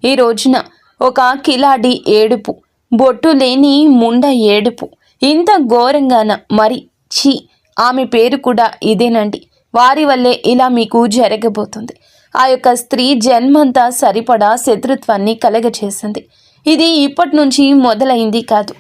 ఈ రోజున ఒక కిలాడి ఏడుపు, బొట్టు లేని ముండ ఏడుపు. ఇంత ఘోరంగాన మరి ఛీ, ఆమె పేరు కూడా ఇదేనండి. వారి వల్లే ఇలా మీకు జరగబోతుంది. ఆ యొక్క స్త్రీ జన్మంతా సరిపడా శత్రుత్వాన్ని కలగచేసింది. ఇది ఇప్పటి నుంచి మొదలైంది కాదు,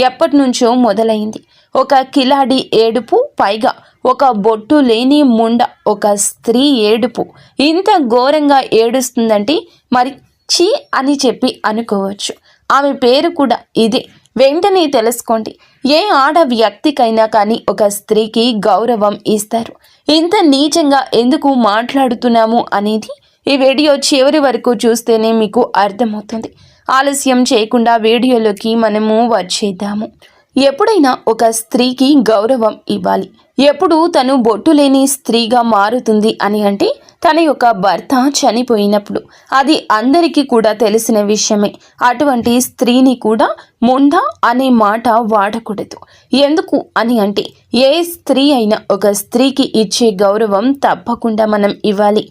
ఎప్పటి నుంచో మొదలైంది. ఒక కిలాడి ఏడుపు, పైగా ఒక బొట్టు లేని ముండ ఒక స్త్రీ ఏడుపు. ఇంత ఘోరంగా ఏడుస్తుందంటే మరి ఛీ అని చెప్పి అనుకోవచ్చు. ఆమె పేరు కూడా ఇదే. వెంటనే తెలుసుకోండి. ఏ ఆడ వ్యక్తికైనా కానీ ఒక స్త్రీకి గౌరవం ఇస్తారు. ఇంత నీచంగా ఎందుకు మాట్లాడుతున్నాము అనేది ఈ వీడియో చివరి వరకు చూస్తేనే మీకు అర్థమవుతుంది. ఆలస్యం చేయకుండా వీడియోలోకి మనము వచ్చేద్దాము. ఎప్పుడైనా ఒక స్త్రీకి గౌరవం ఇవ్వాలి. ఎప్పుడు తను బొట్టు లేని స్త్రీగా మారుతుంది అని అంటే తన యొక్క భర్త చనిపోయినప్పుడు. అది అందరికీ కూడా తెలిసిన విషయమే. అటువంటి స్త్రీని కూడా ముండ అనే మాట వాడకూడదు. ఎందుకు అని అంటే ఏ స్త్రీ అయినా ఒక స్త్రీకి ఇచ్చే గౌరవం తప్పకుండా మనం ఇవ్వాలి.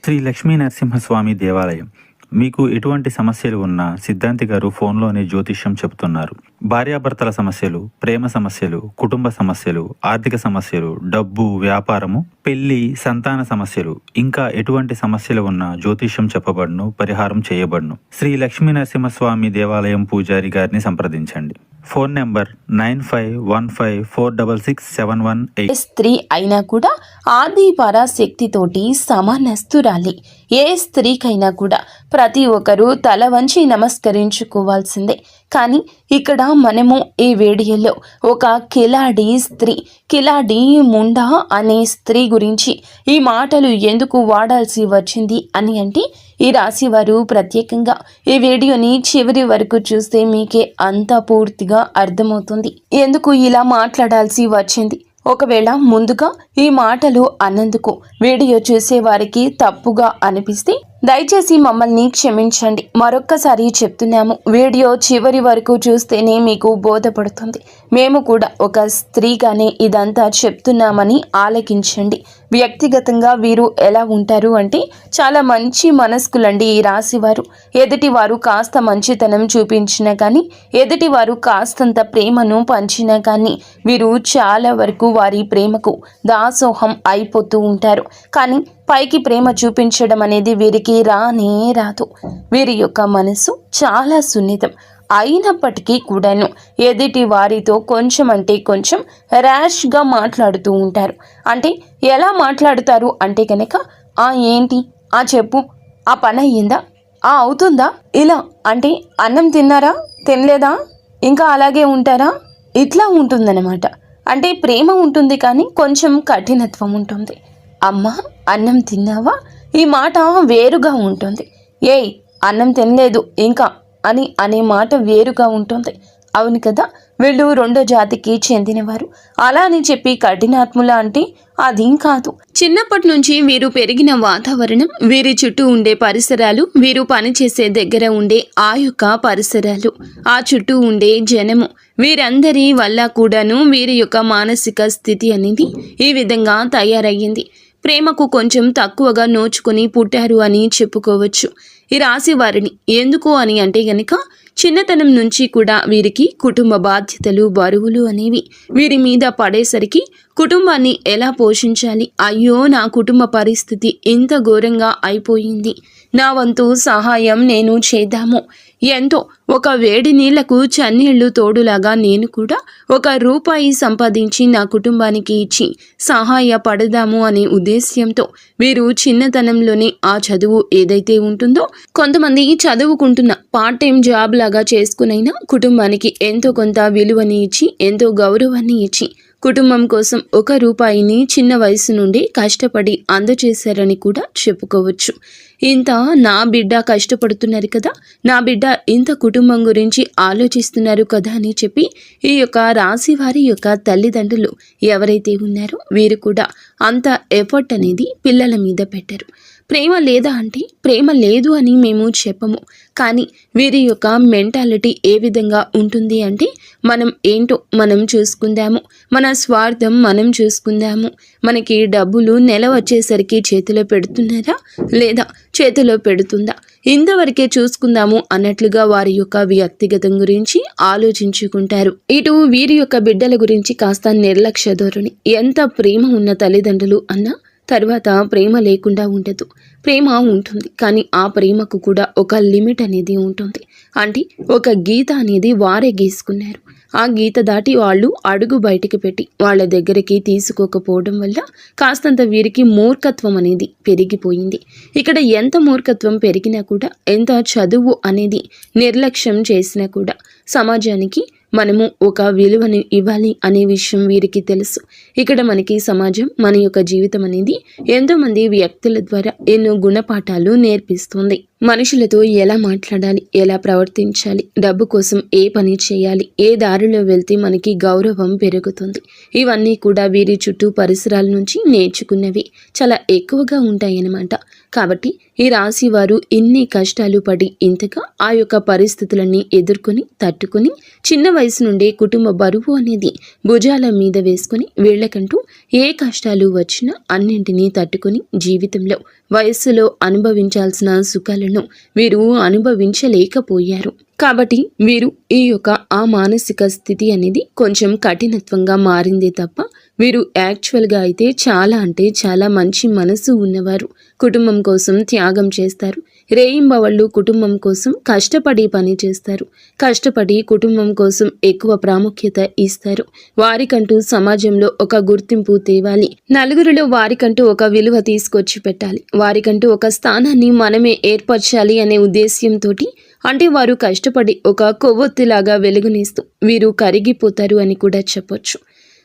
శ్రీ లక్ష్మీ నరసింహస్వామి దేవాలయం. మీకు ఎటువంటి సమస్యలు ఉన్నా సిద్ధాంతి గారు ఫోన్లోనే జ్యోతిష్యం చెబుతున్నారు. భార్యాభర్తల సమస్యలు, ప్రేమ సమస్యలు, కుటుంబ సమస్యలు, ఆర్థిక సమస్యలు, డబ్బు, వ్యాపారము, పెళ్లి, సంతాన సమస్యలు, ఇంకా ఎటువంటి సమస్యలు ఉన్నా జ్యోతిష్యం చెప్పబడును, పరిహారం చేయబడును. శ్రీ లక్ష్మీ నరసింహస్వామి దేవాలయం పూజారి గారిని సంప్రదించండి. Phone number 9515466718. స్త్రీ అయినా కూడా ఆది పరాశక్తితోటి సమానస్తురాలి. ఏ స్త్రీకైనా కూడా ప్రతి ఒక్కరూ తల వంచి నమస్కరించుకోవాల్సిందే. కానీ ఇక్కడ మనము ఈ వీడియోలో ఒక కిలాడి స్త్రీ, కిలాడి ముండా అనే స్త్రీ గురించి ఈ మాటలు ఎందుకు వాడాల్సి వచ్చింది అని అంటే ఈ రాశి వారు ప్రత్యేకంగా ఈ వీడియోని చివరి వరకు చూస్తే మీకే అంతా పూర్తిగా అర్థమవుతుంది ఎందుకు ఇలా మాట్లాడాల్సి వచ్చింది. ఒకవేళ ముందుగా ఈ మాటలు అన్నందుకు వీడియో చూసే వారికి తప్పుగా అనిపిస్తే దయచేసి మమ్మల్ని క్షమించండి. మరొక్కసారి చెప్తున్నాము, వీడియో చివరి వరకు చూస్తేనే మీకు బోధపడుతుంది. మేము కూడా ఒక స్త్రీగానే ఇదంతా చెప్తున్నామని ఆలకించండి. వ్యక్తిగతంగా వీరు ఎలా ఉంటారు అంటే చాలా మంచి మనస్కులండి ఈ రాశివారు. ఎదుటివారు కాస్త మంచితనం చూపించినా కానీ, ఎదుటివారు కాస్తంత ప్రేమను పంచినా కానీ వీరు చాలా వరకు వారి ప్రేమకు దాసోహం అయిపోతూ ఉంటారు. కానీ పైకి ప్రేమ చూపించడం అనేది వీరికి రానే రాదు. వీరి యొక్క మనసు చాలా సున్నితం అయినప్పటికీ కూడాను ఎదుటి వారితో కొంచెం అంటే కొంచెం ర్యాష్గా మాట్లాడుతూ ఉంటారు. అంటే ఎలా మాట్లాడుతారు అంటే కనుక ఏంటి, చెప్పు, ఆ పని అయ్యిందా, అవుతుందా, ఇలా అంటే అన్నం తిన్నారా, తినలేదా, ఇంకా అలాగే ఉంటారా, ఇట్లా ఉంటుందన్నమాట. అంటే ప్రేమ ఉంటుంది కానీ కొంచెం కఠినత్వం ఉంటుంది. అమ్మ అన్నం తిన్నావా, ఈ మాట వేరుగా ఉంటుంది. ఏయ్ అన్నం తినలేదు ఇంకా అని అనే మాట వేరుగా ఉంటుంది. అవును కదా, వీళ్ళు రెండో జాతికి చెందినవారు. అలా అని చెప్పి కఠినాత్ముల అంటే అదేం కాదు. చిన్నప్పటి నుంచి వీరు పెరిగిన వాతావరణం, వీరి చుట్టూ ఉండే పరిసరాలు, వీరు పనిచేసే దగ్గర ఉండే ఆ యొక్క పరిసరాలు, ఆ చుట్టూ ఉండే జనము, వీరందరి వల్ల కూడాను వీరి యొక్క మానసిక స్థితి అనేది ఈ విధంగా తయారయ్యింది. ప్రేమకు కొంచెం తక్కువగా నోచుకొని పుట్టారు అని చెప్పుకోవచ్చు ఈ రాశి వారిని. ఎందుకు అని అంటే గనక చిన్నతనం నుంచి కూడా వీరికి కుటుంబ బాధ్యతలు, బరువులు అనేవి వీరి మీద పడేసరికి కుటుంబాన్ని ఎలా పోషించాలి, అయ్యో నా కుటుంబ పరిస్థితి ఇంత ఘోరంగా అయిపోయింది, నా వంతు సహాయం నేను చేద్దాము, ఎంతో ఒక వేడి నీళ్లకు చన్నీళ్లు తోడులాగా నేను కూడా ₹1 సంపాదించి నా కుటుంబానికి ఇచ్చి సహాయపడదాము అనే ఉద్దేశ్యంతో వీరు చిన్నతనంలోనే ఆ చదువు ఏదైతే ఉంటుందో, కొంతమంది చదువుకుంటున్న పార్ట్ టైం జాబ్ లాగా చేసుకునైనా కుటుంబానికి ఎంతో కొంత విలువని ఇచ్చి, ఎంతో గౌరవాన్ని ఇచ్చి కుటుంబం కోసం ₹1ని చిన్న వయసు నుండి కష్టపడి అందజేశారని కూడా చెప్పుకోవచ్చు. ఇంత నా బిడ్డ కష్టపడుతున్నారు కదా, నా బిడ్డ ఇంత కుటుంబం గురించి ఆలోచిస్తున్నారు కదా అని చెప్పి ఈ యొక్క రాశి వారి యొక్క తల్లిదండ్రులు ఎవరైతే ఉన్నారో వీరు కూడా అంత ఎఫర్ట్ అనేది పిల్లల మీద పెట్టారు. ప్రేమ లేదా అంటే ప్రేమ లేదు అని మేము చెప్పము. కానీ వీరి యొక్క మెంటాలిటీ ఏ విధంగా ఉంటుంది అంటే మనం ఏంటో మనం చూసుకుందాము, మన స్వార్థం మనం చూసుకుందాము, మనకి డబ్బులు నెల వచ్చేసరికి చేతిలో పెడుతున్నారా లేదా చేతిలో పెడుతుందా, ఇంతవరకే చూసుకుందాము అన్నట్లుగా వారి యొక్క వ్యక్తిగతం గురించి ఆలోచించుకుంటారు. ఇటు వీరి యొక్క బిడ్డల గురించి కాస్త నిర్లక్ష్య ధోరణి. ఎంత ప్రేమ ఉన్న తల్లిదండ్రులు అన్నా తర్వాత ప్రేమ లేకుండా ఉండదు. ప్రేమ ఉంటుంది, కానీ ఆ ప్రేమకు కూడా ఒక లిమిట్ అనేది ఉంటుంది. అంటే ఒక గీత అనేది వారే గీసుకున్నారు. ఆ గీత దాటి వాళ్ళు అడుగు బయటికి పెట్టి వాళ్ళ దగ్గరికి తీసుకోకపోవడం వల్ల కాస్తంత వీరికి మూర్ఖత్వం అనేది పెరిగిపోయింది. ఇక్కడ ఎంత మూర్ఖత్వం పెరిగినా కూడా, ఎంత చదువు అనేది నిర్లక్ష్యం చేసినా కూడా సమాజానికి మనము ఒక విలువను ఇవ్వాలి అనే విషయం వీరికి తెలుసు. ఇక్కడ మనకి సమాజం, మన యొక్క జీవితం అనేది ఎంతోమంది వ్యక్తుల ద్వారా ఎన్నో గుణపాఠాలు నేర్పిస్తుంది. మనుషులతో ఎలా మాట్లాడాలి, ఎలా ప్రవర్తించాలి, డబ్బు కోసం ఏ పని చేయాలి, ఏ దారిలో వెళ్తే మనకి గౌరవం పెరుగుతుంది, ఇవన్నీ కూడా వీరి చుట్టూ పరిసరాల నుంచి నేర్చుకున్నవి చాలా ఎక్కువగా ఉంటాయన్నమాట. కాబట్టి ఈ రాశి వారు ఇన్ని కష్టాలు పడి ఇంతగా ఆ యొక్క పరిస్థితులన్నీ ఎదుర్కొని తట్టుకొని చిన్న వయసు నుండే కుటుంబ బరువు అనేది భుజాల మీద వేసుకొని వీళ్ళకంటూ ఏ కష్టాలు వచ్చినా అన్నింటినీ తట్టుకొని జీవితంలో వయస్సులో అనుభవించాల్సిన సుఖాలను వీరు అనుభవించలేకపోయారు. కాబట్టి వీరు ఈ యొక్క ఆ మానసిక స్థితి అనేది కొంచెం కఠినత్వంగా మారిందే తప్ప వీరు యాక్చువల్గా అయితే చాలా అంటే చాలా మంచి మనసు ఉన్నవారు. కుటుంబం కోసం త్యాగం చేస్తారు. రేయింబవళ్ళు కుటుంబం కోసం కష్టపడి పని చేస్తారు. కష్టపడి కుటుంబం కోసం ఎక్కువ ప్రాముఖ్యత ఇస్తారు. వారికంటూ సమాజంలో ఒక గుర్తింపు తేవాలి, నలుగురిలో వారికంటూ ఒక విలువ తీసుకొచ్చి పెట్టాలి, వారికంటూ ఒక స్థానాన్ని మనమే ఏర్పరచాలి అనే ఉద్దేశ్యంతో, అంటే వారు కష్టపడి ఒక కొవ్వొత్తిలాగా వెలుగునిస్తూ వీరు కరిగిపోతారు అని కూడా చెప్పొచ్చు.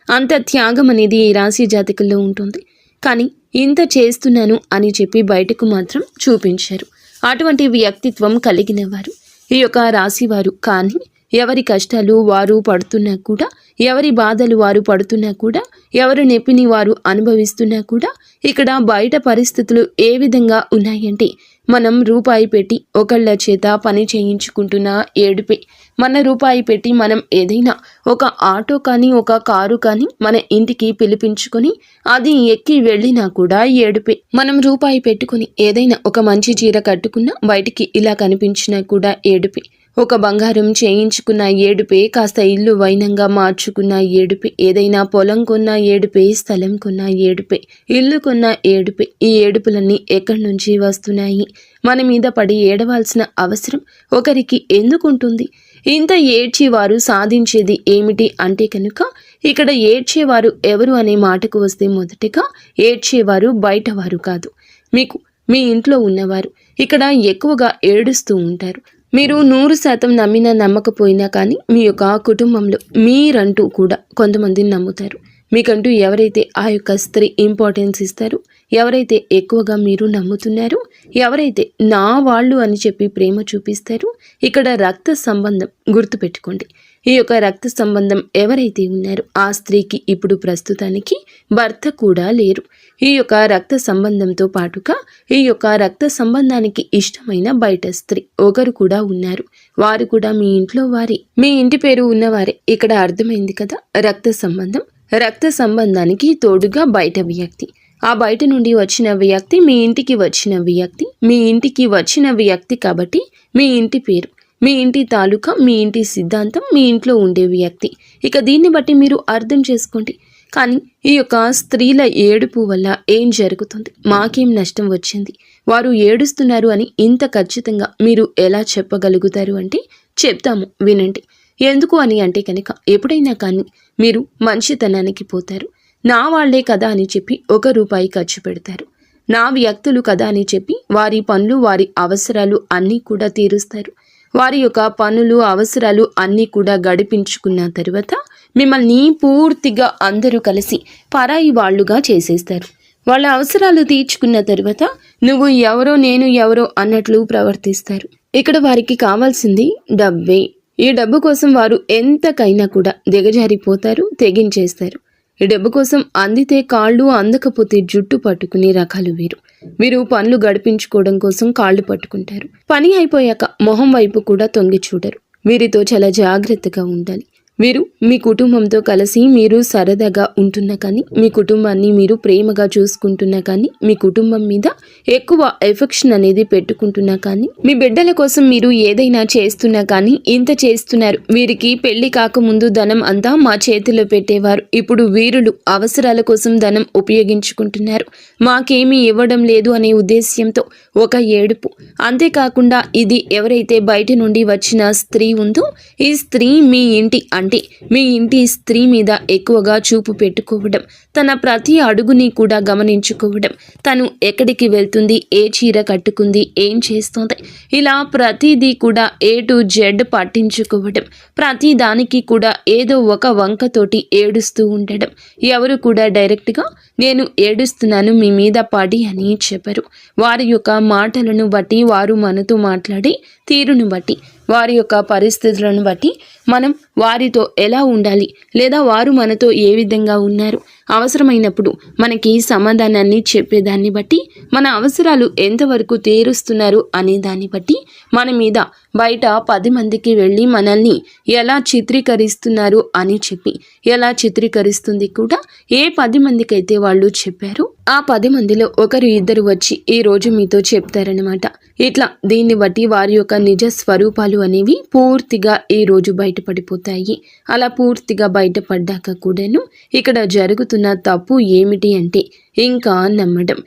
అంత త్యాగం అనేది ఈ రాశి జాతకుల్లో ఉంటుంది. కానీ ఇంత చేస్తున్నాను అని చెప్పి బయటకు మాత్రం చూపించారు. అటువంటి వ్యక్తిత్వం కలిగిన వారు ఈ యొక్క రాశివారు. కానీ ఎవరి కష్టాలు వారు పడుతున్నా కూడా, ఎవరి బాధలు వారు పడుతున్నా కూడా, ఎవరి నొప్పిని వారు అనుభవిస్తున్నా కూడా ఇక్కడ బయట పరిస్థితులు ఏ విధంగా ఉన్నాయంటే, మనం రూపాయి పెట్టి ఒకళ్ళ చేత పని చేయించుకుంటున్న ఏడుపే, మన రూపాయి పెట్టి మనం ఏదైనా ఒక ఆటో కానీ ఒక కారు కానీ మన ఇంటికి పిలిపించుకొని అది ఎక్కి వెళ్ళినా కూడా ఏడుపే. మనం రూపాయి పెట్టుకుని ఏదైనా ఒక మంచి చీర కట్టుకున్నా బయటికి ఇలా కనిపించినా కూడా ఏడుపే. ఒక బంగారం చేయించుకున్న ఏడుపే, కాస్త ఇల్లు వైనంగా మార్చుకున్న ఏడుపే, ఏదైనా పొలం కొన్న ఏడుపే, స్థలం కొన్న ఏడుపే, ఇల్లు కొన్న ఏడుపే. ఈ ఏడుపులన్నీ ఎక్కడి నుంచి వస్తున్నాయి? మన మీద పడి ఏడవాల్సిన అవసరం ఒకరికి ఎందుకుంటుంది? ఇంత ఏడ్చేవారు సాధించేది ఏమిటి అంటే కనుక, ఇక్కడ ఏడ్చేవారు ఎవరు అనే మాటకు వస్తే మొదటిగా ఏడ్చేవారు బయటవారు కాదు, మీకు మీ ఇంట్లో ఉన్నవారు ఇక్కడ ఎక్కువగా ఏడుస్తూ ఉంటారు. మీరు 100% నమ్మినా నమ్మకపోయినా కానీ మీ యొక్క కుటుంబంలో మీరంటూ కూడా కొంతమందిని నమ్ముతారు. మీకంటూ ఎవరైతే ఆ యొక్క స్త్రీ ఇంపార్టెన్స్ ఇస్తారో, ఎవరైతే ఎక్కువగా మీరు నమ్ముతున్నారో, ఎవరైతే నా వాళ్ళు అని చెప్పి ప్రేమ చూపిస్తారో, ఇక్కడ రక్త సంబంధం గుర్తుపెట్టుకోండి. ఈ యొక్క రక్త సంబంధం ఎవరైతే ఉన్నారో ఆ స్త్రీకి ఇప్పుడు ప్రస్తుతానికి భర్త కూడా లేరు. ఈ యొక్క రక్త సంబంధంతో పాటుగా ఈ యొక్క రక్త సంబంధానికి ఇష్టమైన బయట స్త్రీ ఒకరు కూడా ఉన్నారు. వారు కూడా మీ ఇంట్లో వారే, మీ ఇంటి పేరు ఉన్నవారే. ఇక్కడ అర్థమైంది కదా, రక్త సంబంధం. రక్త సంబంధానికి తోడుగా బయట వ్యక్తి, ఆ బయట నుండి వచ్చిన వ్యక్తి మీ ఇంటికి వచ్చిన వ్యక్తి, మీ ఇంటికి వచ్చిన వ్యక్తి కాబట్టి మీ ఇంటి పేరు, మీ ఇంటి తాలూకా, మీ ఇంటి సిద్ధాంతం, మీ ఇంట్లో ఉండే వ్యక్తి. ఇక దీన్ని బట్టి మీరు అర్థం చేసుకోండి. కానీ ఈ యొక్క స్త్రీల ఏడుపు వల్ల ఏం జరుగుతుంది, మాకేం నష్టం వచ్చింది, వారు ఏడుస్తున్నారు అని ఇంత ఖచ్చితంగా మీరు ఎలా చెప్పగలుగుతారు అంటే, చెప్తాము వినండి. ఎందుకు అని అంటే కనుక, ఎప్పుడైనా కానీ మీరు మంచితనానికి పోతారు. నా వాళ్లే కదా అని చెప్పి ₹1 ఖర్చు పెడతారు. నా వ్యక్తులు కదా అని చెప్పి వారి పనులు, వారి అవసరాలు అన్నీ కూడా తీరుస్తారు. వారి యొక్క పనులు, అవసరాలు అన్నీ కూడా గడిపించుకున్న తరువాత మిమ్మల్ని పూర్తిగా అందరూ కలిసి పరాయి వాళ్ళుగా చేసేస్తారు. వాళ్ళ అవసరాలు తీర్చుకున్న తరువాత నువ్వు ఎవరో నేను ఎవరో అన్నట్లు ప్రవర్తిస్తారు. ఇక్కడ వారికి కావాల్సింది డబ్బే. ఈ డబ్బు కోసం వారు ఎంతకైనా కూడా దిగజారిపోతారు, తెగించేస్తారు. ఈ డబ్బు కోసం అందితే కాళ్ళు, అందకపోతే జుట్టు పట్టుకునే రకాలు వీరు. వీరు పనులు గడిపించుకోవడం కోసం కాళ్ళు పట్టుకుంటారు. పని అయిపోయాక మొహం వైపు కూడా తొంగి చూడరు. వీరితో చాలా జాగ్రత్తగా ఉండాలి. వీరు మీ కుటుంబంతో కలిసి మీరు సరదాగా ఉంటున్నా కానీ, మీ కుటుంబాన్ని మీరు ప్రేమగా చూసుకుంటున్నా కానీ, మీ కుటుంబం మీద ఎక్కువ ఎఫెక్షన్ అనేది పెట్టుకుంటున్నా కానీ, మీ బిడ్డల కోసం మీరు ఏదైనా చేస్తున్నా కానీ ఇంత చేస్తున్నారు. వీరికి పెళ్లి కాకముందు ధనం అంతా మా చేతిలో పెట్టేవారు. ఇప్పుడు వీరులు అవసరాల కోసం ధనం ఉపయోగించుకుంటున్నారు. మాకేమీ ఇవ్వడం లేదు అనే ఉద్దేశ్యంతో ఒక ఏడుపు. అంతేకాకుండా ఇది ఎవరైతే బయట నుండి వచ్చిన స్త్రీ ఉందో, ఈ స్త్రీ మీ ఇంటి అంటే మీ ఇంటి స్త్రీ మీద ఎక్కువగా చూపు పెట్టుకోవడం, తన ప్రతి అడుగుని కూడా గమనించుకోవడం, తను ఎక్కడికి వెళ్తుంది, ఏ చీర కట్టుకుంది, ఏం చేస్తుంది, ఇలా ప్రతిదీ కూడా A to Z పట్టించుకోవడం, ప్రతి దానికి కూడా ఏదో ఒక వంకతోటి ఏడుస్తూ ఉండడం. ఎవరు కూడా డైరెక్ట్గా నేను ఏడుస్తున్నాను మీ మీద పడి అని చెప్పరు. వారి యొక్క మాటలను బట్టి, వారు మనతో మాట్లాడే తీరును బట్టి, వారి యొక్క పరిస్థితులను బట్టి మనం వారితో ఎలా ఉండాలి, లేదా వారు మనతో ఏ విధంగా ఉన్నారు, అవసరమైనప్పుడు మనకి సమాధానాన్ని చెప్పేదాన్ని బట్టి, మన అవసరాలు ఎంతవరకు తీరుస్తున్నారు అనే దాన్ని బట్టి మన మీద బయట 10 మందికి వెళ్ళి మనల్ని ఎలా చిత్రీకరిస్తున్నారు అని చెప్పి, ఎలా చిత్రీకరిస్తుంది కూడా ఏ 10 మందికైతే వాళ్ళు చెప్పారు, ఆ 10 మందిలో ఒకరు ఇద్దరు వచ్చి ఈ రోజు మీతో చెప్తారనమాట. ఇట్లా దీన్ని బట్టి వారి యొక్క నిజ స్వరూపాలు అనేవి పూర్తిగా ఈ రోజు బయటపడిపోతాయి. అలా పూర్తిగా బయటపడ్డాక కూడాను ఇక్కడ జరుగుతున్న తప్పు ఏమిటి అంటే ఇంకా నమ్మడం,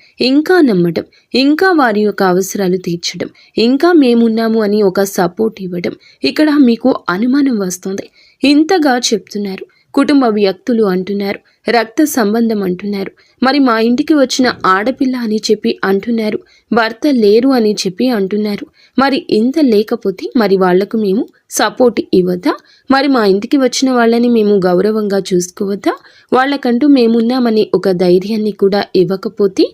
ఇంకా వారి యొక్క అవసరాలు తీర్చడం, ఇంకా మేమున్నాము అని ఒక సపోర్ట్ ఇవ్వడం. ఇక్కడ మీకు అనుమానం వస్తుంది. ఇంతగా చెప్తున్నారు, కుటుంబ వ్యక్తులు అంటున్నారు, రక్త సంబంధం అంటున్నారు, మరి మా ఇంటికి వచ్చిన ఆడపిల్ల అని చెప్పి అంటున్నారు, భర్త లేరు అని చెప్పి అంటున్నారు. మరి ఇంత లేకపోతే మరి వాళ్లకు మేము సపోర్ట్ ఇవ్వద్దా? మరి మా ఇంటికి వచ్చిన వాళ్ళని మేము గౌరవంగా చూసుకోవద్దా? వాళ్ళకంటూ మేమున్నామని ఒక ధైర్యాన్ని కూడా ఇవ్వకపోతే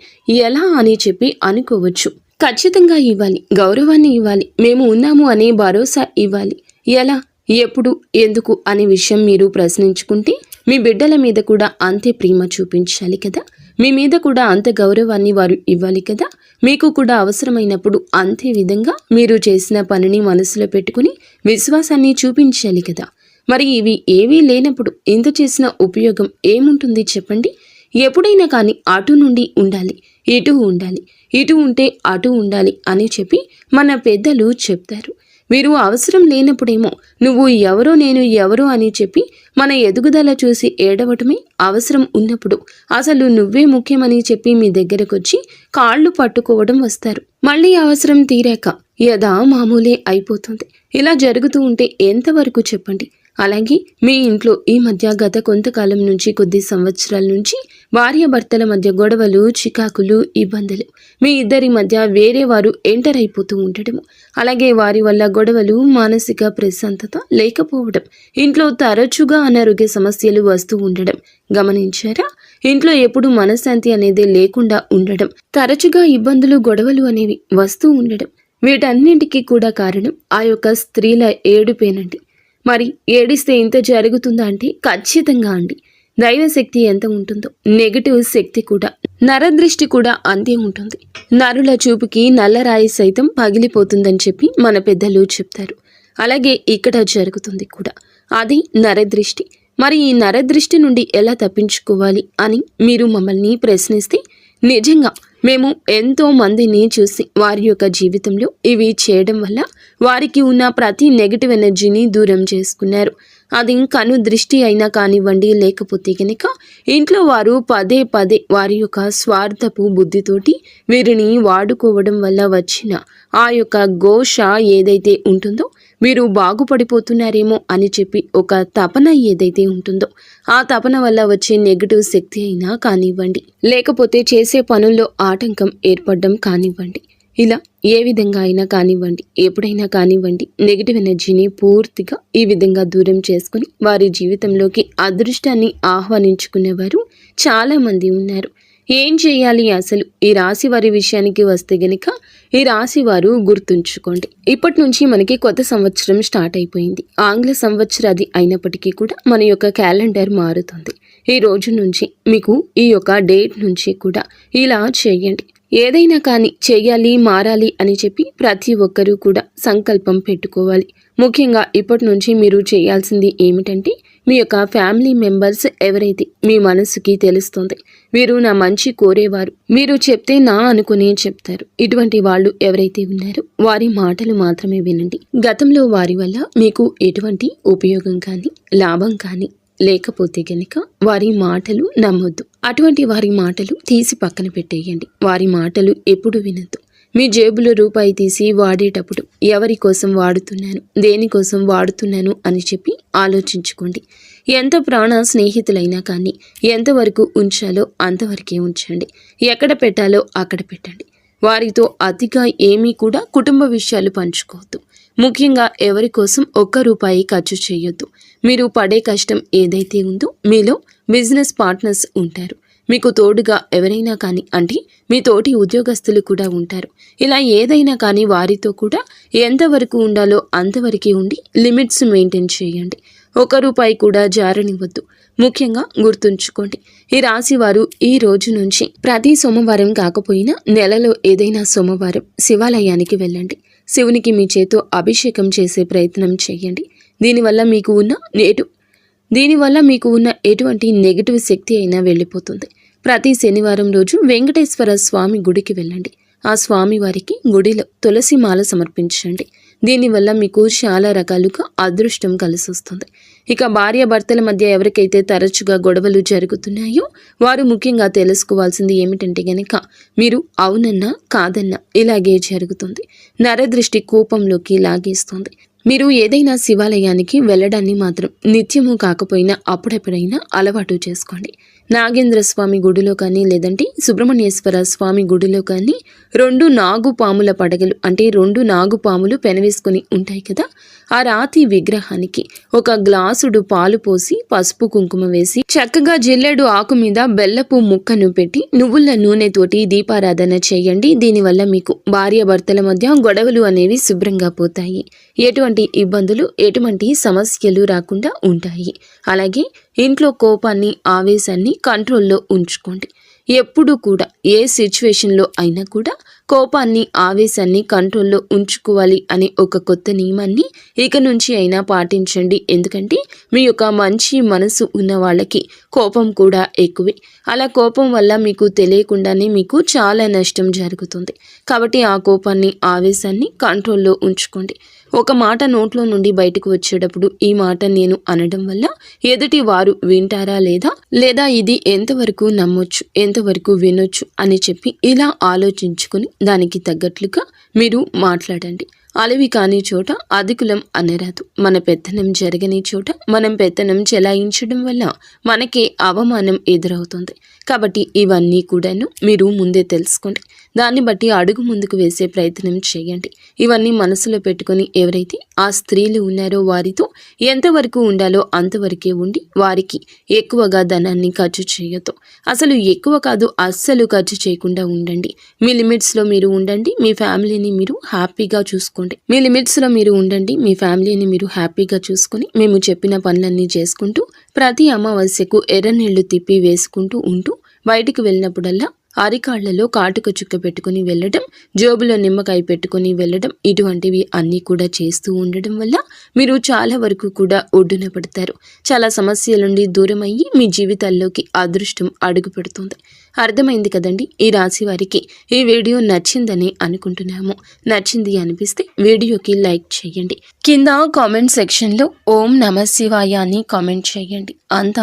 ఎలా అని చెప్పి అనుకోవచ్చు. ఖచ్చితంగా ఇవ్వాలి, గౌరవాన్ని ఇవ్వాలి, మేము ఉన్నాము అనే భరోసా ఇవ్వాలి. ఎలా, ఎప్పుడు, ఎందుకు అనే విషయం మీరు ప్రశ్నించుకుంటే మీ బిడ్డల మీద కూడా అంతే ప్రేమ చూపించాలి కదా, మీ మీద కూడా అంత గౌరవాన్ని వారు ఇవ్వాలి కదా. మీకు కూడా అవసరమైనప్పుడు అంతే విధంగా మీరు చేసిన పనిని మనసులో పెట్టుకుని విశ్వాసాన్ని చూపించాలి కదా. మరి ఇవి ఏవీ లేనప్పుడు ఇంత చేసిన ఉపయోగం ఏముంటుంది చెప్పండి? ఎప్పుడైనా కానీ అటు నుండి ఉండాలి, ఇటు ఉండాలి, ఇటు ఉంటే అటు ఉండాలి అని చెప్పి మన పెద్దలు చెప్తారు. మీరు అవసరం లేనప్పుడేమో నువ్వు ఎవరో నేను ఎవరో అని చెప్పి మన ఎదుగుదల చూసి ఏడవటమే, అవసరం ఉన్నప్పుడు అసలు నువ్వే ముఖ్యమని చెప్పి మీ దగ్గరకు వచ్చి కాళ్ళు పట్టుకోవడం వస్తారు. మళ్ళీ అవసరం తీరాక యథా మామూలే అయిపోతుంది. ఇలా జరుగుతూ ఉంటే ఎంతవరకు చెప్పండి? అలాగే మీ ఇంట్లో ఈ మధ్య గత కొంతకాలం నుంచి, కొద్ది సంవత్సరాల నుంచి భార్యాభర్తల మధ్య గొడవలు, చికాకులు, ఇబ్బందులు, మీ ఇద్దరి మధ్య వేరే వారు ఎంటర్ అయిపోతూ ఉండటము, అలాగే వారి వల్ల గొడవలు, మానసిక ప్రశాంతత లేకపోవడం, ఇంట్లో తరచుగా అనారోగ్య సమస్యలు వస్తూ ఉండడం గమనించారా? ఇంట్లో ఎప్పుడు మనశ్శాంతి అనేది లేకుండా ఉండడం, తరచుగా ఇబ్బందులు, గొడవలు అనేవి వస్తూ ఉండడం, వీటన్నింటికీ కూడా కారణం ఆ యొక్క స్త్రీల ఏడుపేనండి. మరి ఏడిస్తే ఇంత జరుగుతుందా అంటే ఖచ్చితంగా అండి. దైవశక్తి ఎంత ఉంటుందో నెగటివ్ శక్తి కూడా, నరదృష్టి కూడా అంతే ఉంటుంది. నరుల చూపుకి నల్లరాయి సైతం పగిలిపోతుందని చెప్పి మన పెద్దలు చెప్తారు. అలాగే ఇక్కడ జరుగుతుంది కూడా, అది నరదృష్టి. మరి ఈ నరదృష్టి నుండి ఎలా తప్పించుకోవాలి అని మీరు మమ్మల్ని ప్రశ్నిస్తే, నిజంగా మేము ఎంతో మందిని చూసి వారి యొక్క జీవితంలో ఇవి చేయడం వల్ల వారికి ఉన్న ప్రతి నెగిటివ్ ఎనర్జీని దూరం చేసుకున్నారు. అది కను దృష్టి అయినా కానివ్వండి, లేకపోతే కనుక ఇంట్లో వారు పదే పదే వారి యొక్క స్వార్థపు బుద్ధితోటి వీరిని వాడుకోవడం వల్ల వచ్చిన ఆ యొక్క ఘోష ఏదైతే ఉంటుందో, మీరు బాగుపడిపోతున్నారేమో అని చెప్పి ఒక తపన ఏదైతే ఉంటుందో, ఆ తపన వల్ల వచ్చే నెగిటివ్ శక్తి అయినా కానివ్వండి, లేకపోతే చేసే పనుల్లో ఆటంకం ఏర్పడడం కానివ్వండి, ఇలా ఏ విధంగా అయినా కానివ్వండి, ఎప్పుడైనా కానివ్వండి, నెగిటివ్ ఎనర్జీని పూర్తిగా ఈ విధంగా దూరం చేసుకుని వారి జీవితంలోకి అదృష్టాన్ని ఆహ్వానించుకునేవారు చాలా మంది ఉన్నారు. ఏం చేయాలి అసలు? ఈ రాశి వారి విషయానికి వస్తే గనక, ఈ రాశి వారు గుర్తుంచుకోండి, ఇప్పటి నుంచి మనకి కొత్త సంవత్సరం స్టార్ట్ అయిపోయింది. ఆంగ్ల సంవత్సరాది అయినప్పటికీ కూడా మన యొక్క క్యాలెండర్ మారుతుంది. ఈ రోజు నుంచి మీకు ఈ యొక్క డేట్ నుంచి కూడా ఇలా చేయండి. ఏదైనా కానీ చెయ్యాలి, మారాలి అని చెప్పి ప్రతి ఒక్కరూ కూడా సంకల్పం పెట్టుకోవాలి. ముఖ్యంగా ఇప్పటి నుంచి మీరు చేయాల్సింది ఏమిటంటే, మీ యొక్క ఫ్యామిలీ మెంబర్స్ ఎవరైతే మీ మనసుకి తెలుస్తుంది, వీరు నా మంచి కోరేవారు, మీరు చెప్తే నా అనుకునే చెప్తారు, ఇటువంటి వాళ్ళు ఎవరైతే ఉన్నారో వారి మాటలు మాత్రమే వినండి. గతంలో వారి వల్ల మీకు ఎటువంటి ఉపయోగం కానీ లాభం కానీ లేకపోతే గనుక వారి మాటలు నమ్మొద్దు. అటువంటి వారి మాటలు తీసి పక్కన పెట్టేయండి. వారి మాటలు ఎప్పుడు వినొద్దు. మీ జేబులో రూపాయి తీసి వాడేటప్పుడు ఎవరి కోసం వాడుతున్నాను, దేనికోసం వాడుతున్నాను అని చెప్పి ఆలోచించుకోండి. ఎంత ప్రాణ స్నేహితులైనా కానీ ఎంతవరకు ఉంచాలో అంతవరకే ఉంచండి. ఎక్కడ పెట్టాలో అక్కడ పెట్టండి. వారితో అతిగా ఏమీ కూడా కుటుంబ విషయాలు పంచుకోవద్దు. ముఖ్యంగా ఎవరి కోసం ఒక్క రూపాయి ఖర్చు చేయొద్దు. మీరు పడే కష్టం ఏదైతే ఉందో, మీలో బిజినెస్ పార్ట్నర్స్ ఉంటారు, మీకు తోడుగా ఎవరైనా కానీ, అంటే మీ తోటి ఉద్యోగస్తులు కూడా ఉంటారు. ఇలా ఏదైనా కానీ వారితో కూడా ఎంతవరకు ఉండాలో అంతవరకే ఉండి లిమిట్స్ మెయింటైన్ చేయండి. ఒక్క రూపాయి కూడా జారనివ్వద్దు. ముఖ్యంగా గుర్తుంచుకోండి, ఈ రాశి వారు ఈ రోజు నుంచి ప్రతి సోమవారం కాకపోయినా నెలలో ఏదైనా సోమవారం శివాలయానికి వెళ్ళండి. శివునికి మీ చేతో అభిషేకం చేసే ప్రయత్నం చేయండి. దీనివల్ల మీకు ఉన్న ఎటువంటి నెగిటివ్ శక్తి అయినా వెళ్ళిపోతుంది. ప్రతి శనివారం రోజు వెంకటేశ్వర స్వామి గుడికి వెళ్ళండి. ఆ స్వామి వారికి గుడిలో తులసి మాల సమర్పించండి. దీనివల్ల మీకు చాలా రకాలుగా అదృష్టం కలిసి వస్తుంది. ఇక భార్యాభర్తల మధ్య ఎవరికైతే తరచుగా గొడవలు జరుగుతున్నాయో వారు ముఖ్యంగా తెలుసుకోవాల్సింది ఏమిటంటే గనక, మీరు అవునన్నా కాదన్నా ఇలాగే జరుగుతుంది. నరదృష్టి కోపంలోకి లాగేస్తుంది. మీరు ఏదైనా శివాలయానికి వెళ్ళడాన్ని మాత్రం నిత్యము కాకపోయినా అప్పుడెప్పుడైనా అలవాటు చేసుకోండి. నాగేంద్ర స్వామి గుడిలో కానీ లేదంటే సుబ్రహ్మణ్యేశ్వర స్వామి గుడిలో కానీ 2 నాగుపాముల పడగలు, అంటే 2 నాగుపాములు పెనవేసుకొని ఉంటాయి కదా, ఆ రాతి విగ్రహానికి ఒక గ్లాసుడు పాలు పోసి పసుపు కుంకుమ వేసి చక్కగా జిల్లెడు ఆకు మీద బెల్లపు ముక్కను పెట్టి నువ్వుల నూనెతోటి దీపారాధన చేయండి. దీనివల్ల మీకు భార్యాభర్తల మధ్య గొడవలు అనేవి శుభ్రంగా పోతాయి. ఎటువంటి ఇబ్బందులు, ఎటువంటి సమస్యలు రాకుండా ఉంటాయి. అలాగే ఇంట్లో కోపాన్ని, ఆవేశాన్ని కంట్రోల్లో ఉంచుకోండి. ఎప్పుడు కూడా ఏ సిచ్యువేషన్లో అయినా కూడా కోపాన్ని, ఆవేశాన్ని కంట్రోల్లో ఉంచుకోవాలి అనే ఒక కొత్త నియమాన్ని ఇక నుంచి అయినా పాటించండి. ఎందుకంటే మీ యొక్క మంచి మనసు ఉన్న వాళ్ళకి కోపం కూడా ఎక్కువే. అలా కోపం వల్ల మీకు తెలియకుండానే మీకు చాలా నష్టం జరుగుతుంది. కాబట్టి ఆ కోపాన్ని, ఆవేశాన్ని కంట్రోల్లో ఉంచుకోండి. ఒక మాట నోట్లో నుండి బయటకు వచ్చేటప్పుడు ఈ మాట నేను అనడం వల్ల ఎదుటి వారు వింటారా లేదా ఇది ఎంతవరకు నమ్మొచ్చు, ఎంతవరకు వినొచ్చు అని చెప్పి ఇలా ఆలోచించుకుని దానికి తగ్గట్లుగా మీరు మాట్లాడండి. అలవి కాని చోట అధికులం అనరాదు. మన పెత్తనం జరగని చోట మనం పెత్తనం చెలాయించడం వల్ల మనకే అవమానం ఎదురవుతుంది. కాబట్టి ఇవన్నీ కూడాను మీరు ముందే తెలుసుకోండి. దాన్ని బట్టి అడుగు ముందుకు వేసే ప్రయత్నం చేయండి. ఇవన్నీ మనసులో పెట్టుకొని ఎవరైతే ఆ స్త్రీలు ఉన్నారో వారితో ఎంతవరకు ఉండాలో అంతవరకే ఉండి వారికి ఎక్కువగా ధనాన్ని ఖర్చు చేయొద్దు. అసలు ఎక్కువ కాదు, అస్సలు ఖర్చు చేయకుండా ఉండండి. మీ లిమిట్స్లో మీరు ఉండండి. మీ ఫ్యామిలీని మీరు హ్యాపీగా చూసుకోండి. మీ లిమిట్స్లో మీరు ఉండండి. మీ ఫ్యామిలీని మీరు హ్యాపీగా చూసుకొని మేము చెప్పిన పనులన్నీ చేసుకుంటూ ప్రతి అమావాస్యకు ఎర్రనీళ్లు తిప్పి వేసుకుంటూ ఉంటూ బయటికి వెళ్ళినప్పుడల్లా అరికాళ్లలో కాటుక చుక్క పెట్టుకుని వెళ్ళడం, జోబులో నిమ్మకాయ పెట్టుకుని వెళ్ళడం, ఇటువంటివి అన్నీ కూడా చేస్తూ ఉండడం వల్ల మీరు చాలా వరకు కూడా ఒడ్డున పడతారు. చాలా సమస్యల నుండి దూరం అయ్యి మీ జీవితాల్లోకి అదృష్టం అడుగు పెడుతుంది. అర్థమైంది కదండి. ఈ రాశి వారికి ఈ వీడియో నచ్చిందని అనుకుంటున్నాము. నచ్చింది అనిపిస్తే వీడియోకి లైక్ చేయండి. కింద కామెంట్ సెక్షన్లో ఓం నమ శివాయ అని కామెంట్ చేయండి. అంతా